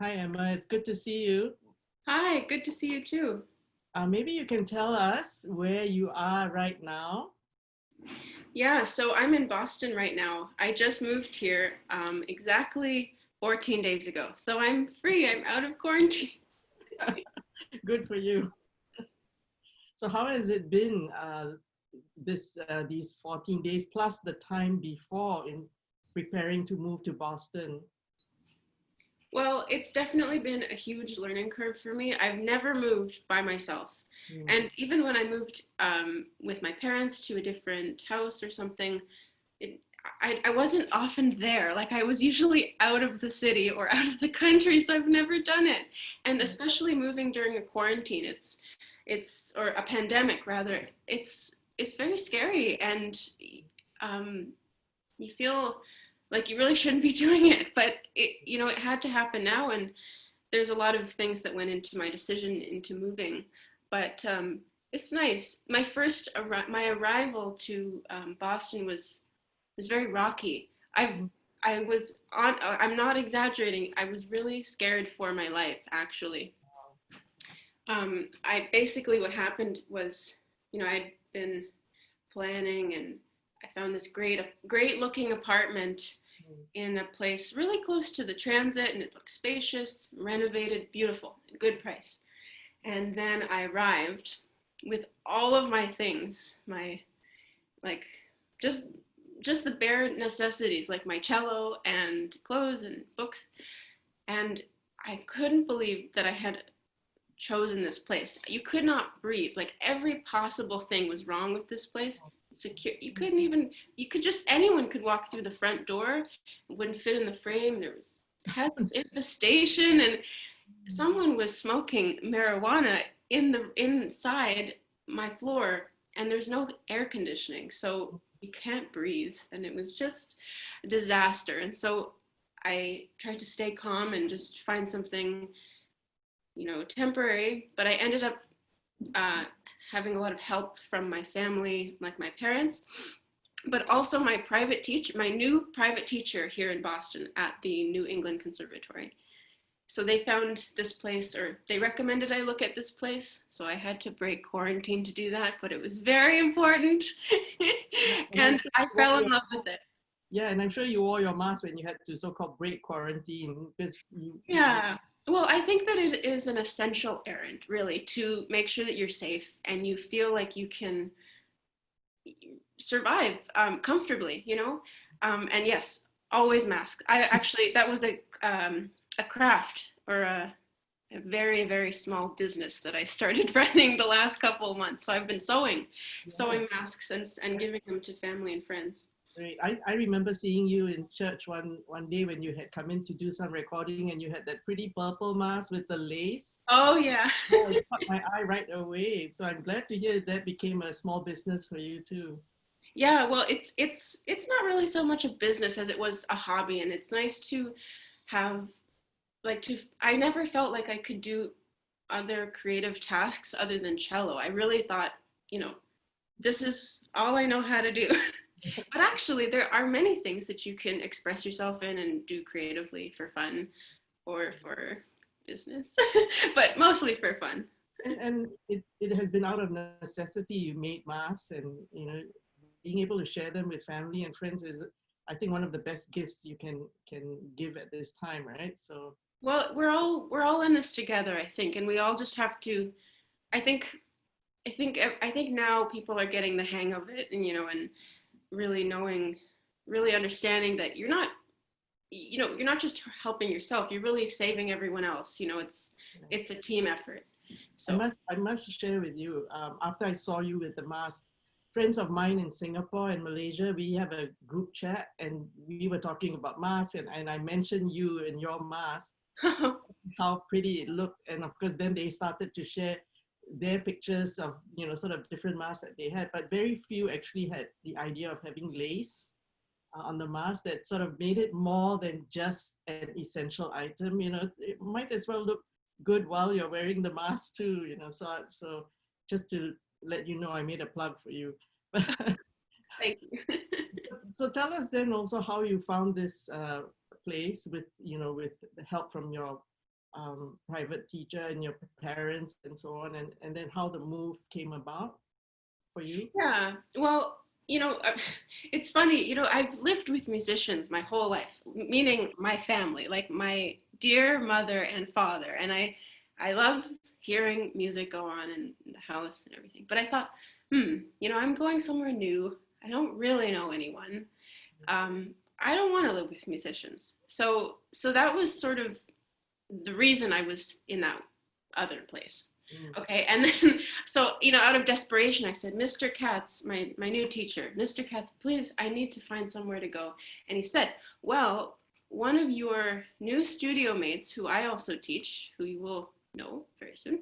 Hi, Emma. It's good to see you. Hi, good to see you too. Maybe you can tell us where you are right now. Yeah, so I'm in Boston right now. I just moved here exactly 14 days ago. So I'm free, I'm out of quarantine. Good for you. So, how has it been these 14 days plus the time before in preparing to move to Boston? Well, it's definitely been a huge learning curve for me. I've never moved by myself. Mm, And even when I moved with my parents to a different house or something, it, I wasn't often there. Like I was usually out of the city or out of the country, so I've never done it. And especially moving during a quarantine, it's or a pandemic rather. It's very scary, and um, you feel like you really shouldn't be doing it, but it had to happen now, and there's a lot of things that went into my decision into moving, but it's nice. My arrival to Boston was very rocky. mm, I was on. I'm not exaggerating. I was really scared for my life, actually. I basically what happened was, I'd been planning, and I found this great looking apartment mm. in a place really close to the transit, and it looked spacious, renovated, beautiful, good price. And then I arrived with all of my things, my like just just the bare necessities like my cello and clothes and books, and I couldn't believe that I had chosen this place. You could not breathe. Like every possible thing was wrong with this place. Secure. You couldn't even. You could just anyone could walk through the front door. It wouldn't fit in the frame. There was pest infestation, and someone was smoking marijuana in the inside my floor, and there's no air conditioning, so you can't breathe, and it was just a disaster. And so I tried to stay calm and just find something, temporary, but I ended up uh, having a lot of help from my family, like my parents, but also my new private teacher here in Boston at the New England Conservatory. So they found this place, or they recommended I look at this place. So I had to break quarantine to do that, but it was very important. And I'm And sure I you wore fell in your love with it. yeah, and I'm sure you wore your mask when you had to so-called break quarantine because you Yeah. Well, I think that it is an essential errand, really, to make sure that you're safe and you feel like you can survive comfortably, And yes, always mask. I actually, that was a craft or a very, very small business that I started running the last couple of months. So I've been yeah. sewing masks and giving them to family and friends. Great. I remember seeing you in church one day when you had come in to do some recording and you had that pretty purple mask with the lace. Oh yeah. Yeah, it caught my eye right away. So I'm glad to hear that became a small business for you too. Yeah, well, it's not really so much a business as it was a hobby, and it's nice to have I never felt like I could do other creative tasks other than cello. I really thought, you know, this is all I know how to do. But actually, there are many things that you can express yourself in and do creatively for fun or for business, but mostly for fun. And it has been out of necessity you made masks and being able to share them with family and friends is I think one of the best gifts you can give at this time, right? So Well, we're all in this together, I think, and we all just have to. I think I think now people are getting the hang of it, and really knowing, really understanding that you're not just helping yourself. You're really saving everyone else. It's a team effort. So. I must share with you. After I saw you with the mask, friends of mine in Singapore and Malaysia, we have a group chat, and we were talking about masks, and I mentioned you and your mask, how pretty it looked, and of course, then they started to share their pictures of sort of different masks that they had, but very few actually had the idea of having lace on the mask that sort of made it more than just an essential item. It might as well look good while you're wearing the mask too. So just to let you know, I made a plug for you. Thank you. So tell us then also how you found this place with with the help from your private teacher and your parents and so on, and then how the move came about for you? Yeah. Well, it's funny, I've lived with musicians my whole life, meaning my family, like my dear mother and father, and I love hearing music go on in the house and everything. But I thought, I'm going somewhere new. I don't really know anyone. I don't want to live with musicians. So that was sort of the reason I was in that other place. Mm. Okay, and then so out of desperation, I said, "Mr. Katz, my new teacher, Mr. Katz, please, I need to find somewhere to go." And he said, "Well, one of your new studio mates, who I also teach, who you will know very soon,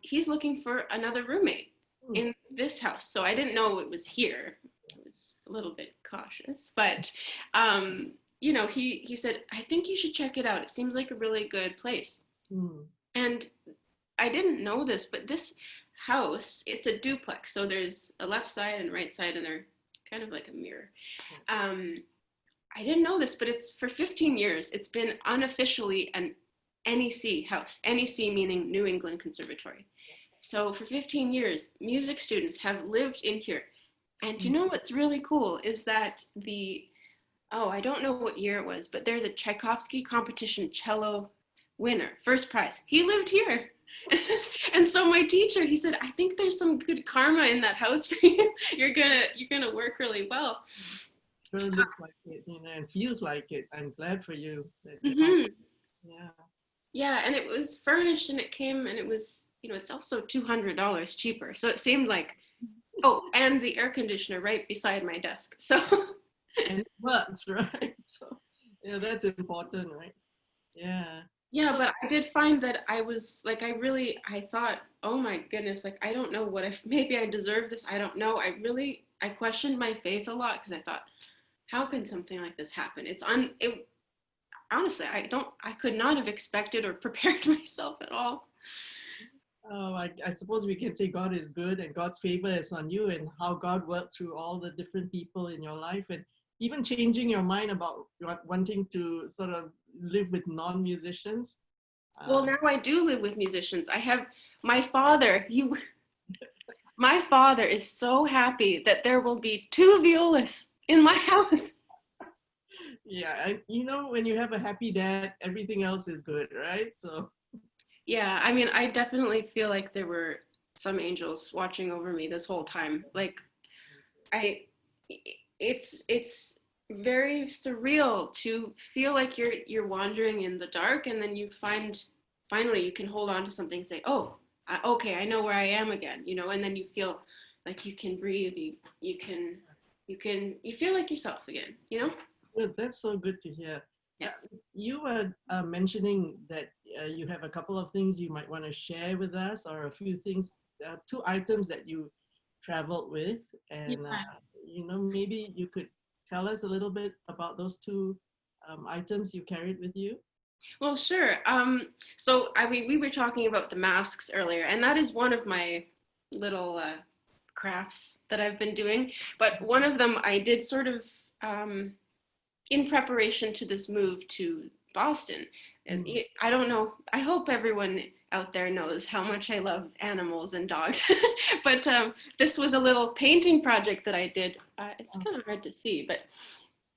he's looking for another roommate Mm. in this house." So I didn't know it was here. I was a little bit cautious, but he said, "I think you should check it out. It seems like a really good place." Mm. And I didn't know this, but this house, it's a duplex. So there's a left side and right side, and they're kind of like a mirror. Um, I didn't know this, but it's for 15 years. It's been unofficially an NEC house, NEC meaning New England Conservatory. So for 15 years, music students have lived in here. And you Mm. know what's really cool is that I don't know what year it was, but there's a Tchaikovsky competition cello winner, first prize. He lived here. And so my teacher, he said, "I think there's some good karma in that house for you. You're gonna work really well." Really looks like it, and feels like it. I'm glad for you that you have. Hmm. Yeah. Yeah, and it was furnished, and it came, and it was, it's also $200 cheaper. So it seemed like, oh, and the air conditioner right beside my desk. So And it works, right? So, yeah, that's important, right? Yeah. yeah, So, but I did find that I was like, I thought, oh my goodness, like, I don't know what if maybe I deserve this. I don't know. I questioned my faith a lot because I thought, how can something like this happen? Honestly, I could not have expected or prepared myself at all. oh, I suppose we can say God is good and God's favor is on you, and how God worked through all the different people in your life, and even changing your mind about wanting to sort of live with non-musicians. Well, Um, now I do live with musicians. I have my father, my father is so happy that there will be two violas in my house. yeah, and when you have a happy dad, everything else is good, right? So, Yeah, I mean, I definitely feel like there were some angels watching over me this whole time. Like I it's very surreal to feel like you're wandering in the dark, and then you finally you can hold on to something and say, "Oh, okay, I know where I am again," and then you feel like you can breathe, you feel like yourself again. good. That's so good to hear. Yeah. You were mentioning that you have a couple of things you might want to share with us, or a few things, two items that you traveled with, Yeah. and maybe you could tell us a little bit about those two items you carried with you. Well, sure. So I mean, we were talking about the masks earlier, and that is one of my little crafts that I've been doing. But one of them I did sort of in preparation to this move to Boston. Mm. I don't know. I hope everyone out there knows how much I love animals and dogs. But this was a little painting project that I did. It's Oh, kind of hard to see, but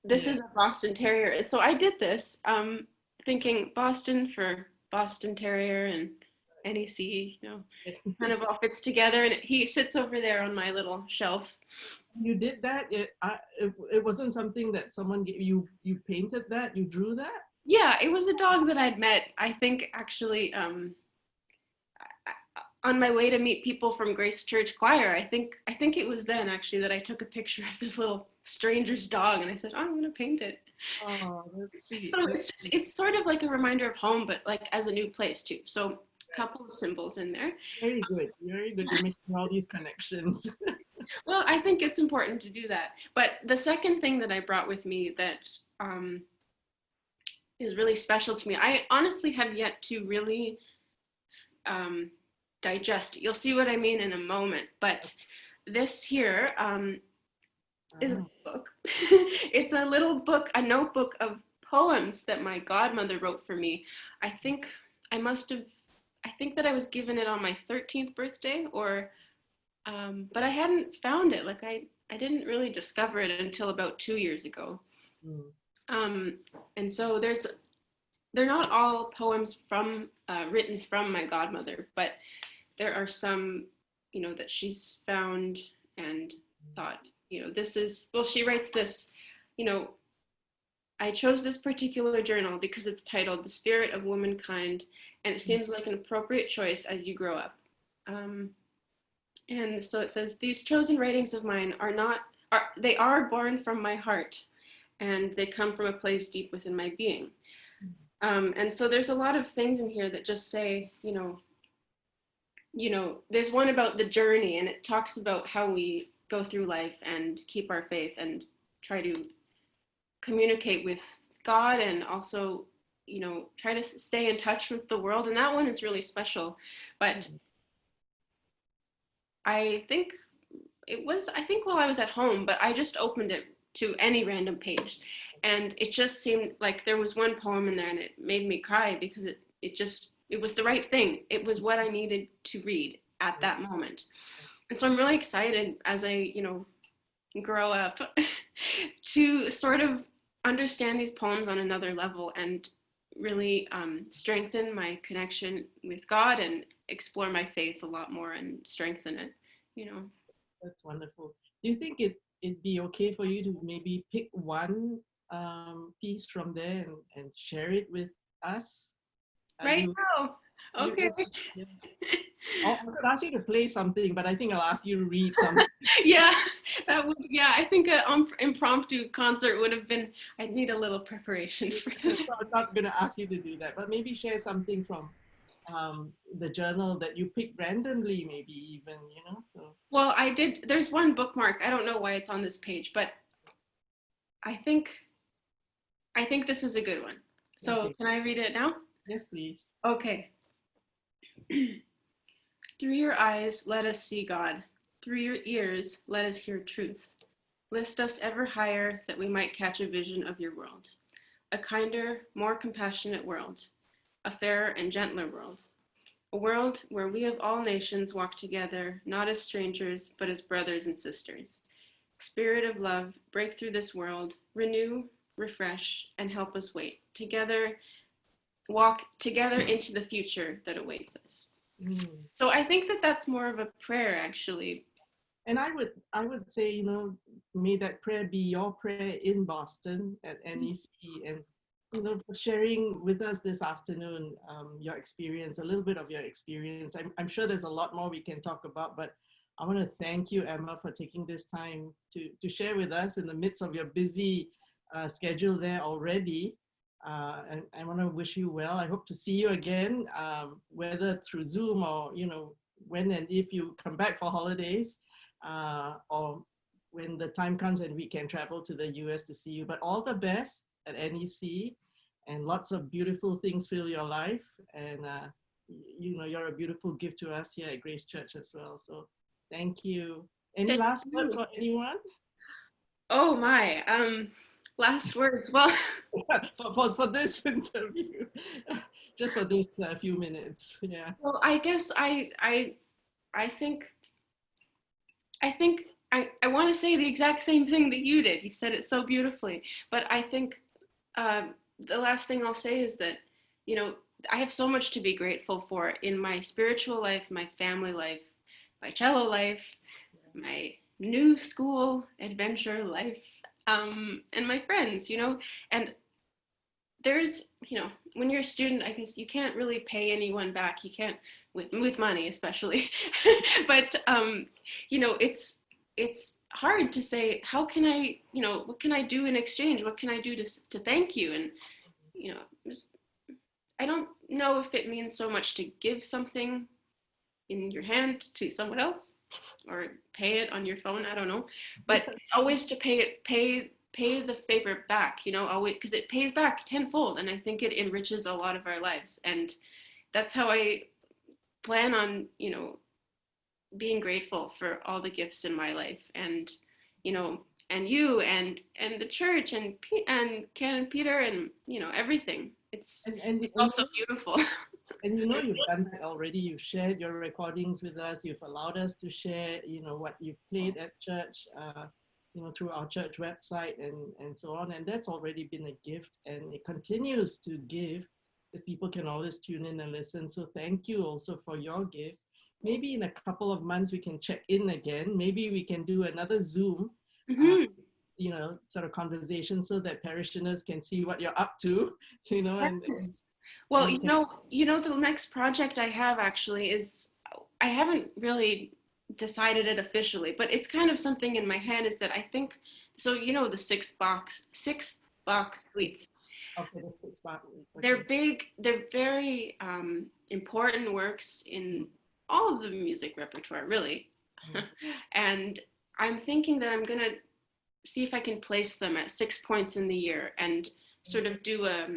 this yeah. is a Boston Terrier. So I did this thinking Boston for Boston Terrier and NEC, kind of all fits together. And he sits over there on my little shelf. You did that. It wasn't something that someone gave you. You painted that. You drew that. Yeah, it was a dog that I'd met, I think, actually, on my way to meet people from Grace Church Choir. I think it was then actually that I took a picture of this little stranger's dog, and I said, "Oh, I'm gonna paint it." Oh, that's sweet. So it's sort of like a reminder of home, but like as a new place too. So a couple of symbols in there. Very good. Very good. You're making all these connections. Well, I think it's important to do that. But the second thing that I brought with me that is really special to me, I honestly have yet to really um, digest it. You'll see what I mean in a moment. But this here is a book. It's a little book, a notebook of poems that my godmother wrote for me. I think I must have, I think that I was given it on my 13th birthday, or but I hadn't found it. Like I didn't really discover it until about 2 years ago. Mm. Um, and so they're not all poems from written from my godmother, but there are some, that she's found and thought, this is, well, she writes this, you know, I chose this particular journal because it's titled The Spirit of Womankind, and it seems like an appropriate choice as you grow up. Um, and so it says, these chosen writings of mine they are born from my heart, and they come from a place deep within my being. And so there's a lot of things in here that just say, there's one about the journey, and it talks about how we go through life and keep our faith and try to communicate with God, and also, try to stay in touch with the world. And that one is really special. But I think I think while I was at home, but I just opened it to any random page. And it just seemed like there was one poem in there, and it made me cry because it was the right thing. It was what I needed to read at that moment. And so I'm really excited as I, grow up to sort of understand these poems on another level and really strengthen my connection with God and explore my faith a lot more and strengthen it. That's wonderful. Do you think it'd be okay for you to maybe pick one piece from there and share it with us? Right now. Okay. Yeah. I could ask you to play something, but I think I'll ask you to read something. Yeah, yeah, I think an impromptu concert would have been, I'd need a little preparation for that. So I'm not going to ask you to do that, but maybe share something from the journal that you picked randomly, maybe even, so. Well, there's one bookmark. I don't know why it's on this page, but I think, this is a good one. So Okay. can I read it now? Yes, please. Okay. Through your eyes, let us see God. Through your ears, let us hear truth. Lift us ever higher that we might catch a vision of your world. A kinder, more compassionate world. A fairer and gentler world. A world where we of all nations walk together, not as strangers, but as brothers and sisters. Spirit of love, break through this world, renew, refresh, and help us wait. Together, walk together into the future that awaits us. So I think that that's more of a prayer, actually. And I would say, may that prayer be your prayer in Boston at NEC, and for sharing with us this afternoon your experience, a little bit of your experience. I'm sure there's a lot more we can talk about, but I want to thank you, Emma, for taking this time to share with us in the midst of your busy schedule there already. And I want to wish you well. I hope to see you again, whether through Zoom or, when and if you come back for holidays, or when the time comes and we can travel to the US to see you. But all the best at NEC, and lots of beautiful things fill your life. And, you're a beautiful gift to us here at Grace Church as well. So thank you. Any last words for anyone? Oh my, last words. Well, for this interview, just for this few minutes. Yeah. well, I guess I think I want to say the exact same thing that you did. You said it so beautifully. But I think the last thing I'll say is that, I have so much to be grateful for in my spiritual life, my family life, my cello life, my new school adventure life, and my friends, and there's, when you're a student, I guess you can't really pay anyone back. You can't with money, especially, but, it's hard to say, how can I, what can I do in exchange? What can I do to thank you? And, I don't know if it means so much to give something in your hand to someone else or pay it on your phone. I don't know, but always to pay the favor back, always, because it pays back tenfold. And I think it enriches a lot of our lives. And that's how I plan on, being grateful for all the gifts in my life, and, and you and the church and Ken and Peter and, everything. It's And also beautiful. And you know you've done that already. You've shared your recordings with us. You've allowed us to share, what you've played at church, through our church website and so on. And that's already been a gift, and it continues to give because people can always tune in and listen. So thank you also for your gifts. Maybe in a couple of months we can check in again. Maybe we can do another Zoom. Uh, Mhm. sort of conversation so that parishioners can see what you're up to, Yes. and Well, we can. the next project I have actually is I haven't really decided it officially, but it's kind of something in my head is that I think so, the six box suites. Okay, the 6 part. They're Okay. big, they're very important works in all of the music repertoire, really. Mm. And I'm thinking that I'm gonna see if I can place them at 6 points in the year and sort of do a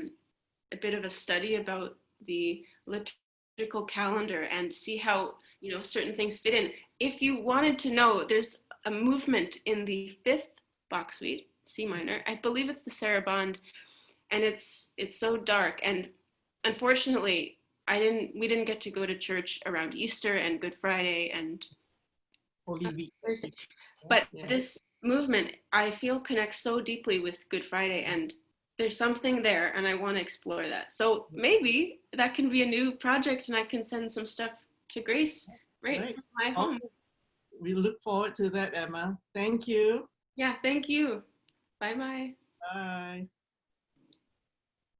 bit of a study about the liturgical calendar and see how certain things fit in. If you wanted to know, there's a movement in the fifth Bach suite, C minor. I believe it's the Sarabande, and it's so dark. And unfortunately, we didn't get to go to church around Easter and Good Friday and Holy Week. Thursday. Yeah. But Yeah. this movement, I feel, connects so deeply with Good Friday, and there's something there, and I want to explore that. So maybe that can be a new project, and I can send some stuff to Grace right Right. from my home. Okay. We look forward to that, Emma. Thank you. Yeah, thank you. Bye bye. Bye.